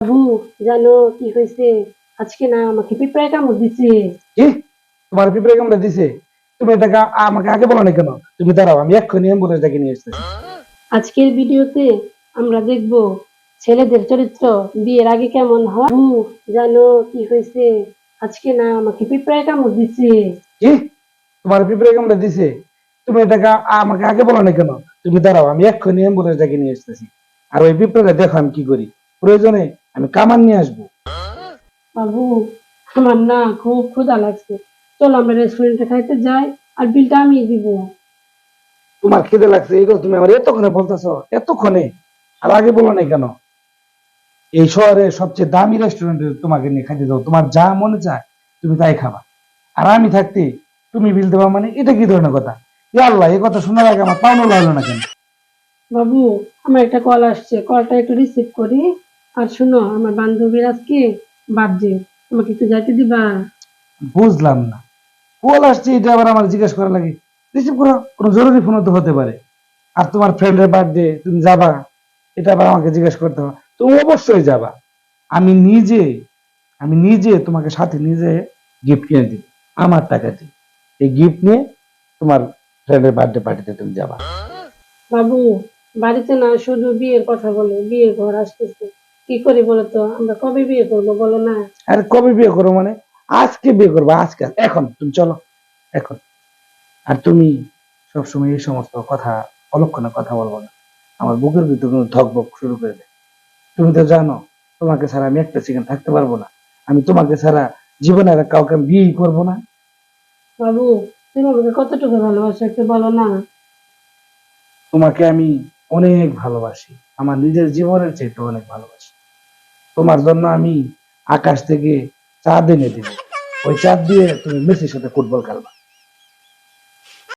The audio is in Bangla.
বাবু, জানো কি হয়েছে? আজকে না আমাকে পিঁপড়ায় কামড় দিছে। কি? তোমার পিঁপড়ে কামড়ে দিছে? তুমি এটা আমাকে আগে বলো না কেন? তুমি দাঁড়াও, আমি এক্ষুনি অ্যাম্বুলেন্স ডেকে নিয়ে আসতেছি। আজকের ভিডিওতে আমরা দেখব ছেলেদের চরিত্র বিয়ের আগে কেমন হয়। বাবু, জানো কি হয়েছে? আজকে না আমাকে পিঁপড়ায় কামড় দিছে। কি? তোমার পিঁপড়ে কামড়ে দিছে? তুমি এটা আমাকে আগে বলো না কেন? তুমি দাঁড়াও, আমি এক্ষুনি অ্যাম্বুলেন্স ডেকে নিয়ে আসতেছি। আর ওই পিঁপড়েটা দেখো আমি কি করি। প্রয়োজনে আমি কামান নিয়ে আসবো। বাবু, আমার না খুব ক্ষুধা লাগছে, চলো আমরা রেস্টুরেন্টে খাইতে যাই, আর বিলটা আমি দিব। তোমার খিদে লাগছে এই কথা তুমি আমার এতক্ষণে বলতেছো? এতক্ষণে আর আগে বলো না কেন? এই শহরে সবচেয়ে দামি রেস্টুরেন্টে তোমাকে নিয়ে খাইতে যাও, তোমার যা মনে চায় তুমি তাই খাবা। আর আমি থাকতে তুমি বিল দেবা, মানে এটা কি ধরনের কথা? ইয়া আল্লাহ, এই কথা শোনার আগে আমার পাওনা লাগলো না কেন? বাবু, আমার একটা কল আসছে, কলটা একটু রিসিভ করি। আর শুনো, আমার বান্ধবীর আজকে বার্থডে, আমাকে একটু যাইতে দিবা? বুঝলাম না, কল আসছে এটা আবার আমার জিজ্ঞেস করা লাগে? রিসিভ করো, কোনো জরুরি ফোন তো হতে পারে। আর তোমার ফ্রেন্ডের বার্থডে, তুমি যাবা, এটা আবার আমাকে জিজ্ঞেস করতে হবে? তুমি অবশ্যই যাবা। আমি নিজে আমি নিজে তোমাকে সাথে নিজে গিফট কিনে দিব, আমার টাকা দিয়ে। এই গিফট নিয়ে তোমার ফ্রেন্ডের বার্থডে পার্টিতে তুমি যাবা। বাবু, বাড়িতে না শুধু বিয়ের কথা বলে, বিয়ের ঘর আসতেছে, কি করি বলো তো? আমরা কবে বিয়ে করবো বলো না? আর কবে বিয়ে করো মানে? আজকে বিয়ে করবো, আজকে, এখন তুমি চলো, এখন। আর তুমি সবসময় এই সমস্ত কথা, অলক্ষণে কথা বলবো না, আমার বুকের ভিতর ধকবক শুরু করে দেয়। তুমি তো জানো, তোমাকে ছাড়া আমি একটা সেকেন্ড থাকতে পারবো না। আমি তোমাকে ছাড়া জীবনে আর কাউকে আমি বিয়েই করবো না। বাবু, তুমি আমাকে কতটুকু ভালোবাসো একটু বলো না? তোমাকে আমি অনেক ভালোবাসি, আমার নিজের জীবনের চেয়ে তো অনেক ভালোবাসি। তোমার জন্য আমি আকাশ থেকে চাঁদ এনে দিব, ওই চাঁদ দিয়ে তুমি মেসির সাথে ফুটবল খেলবা।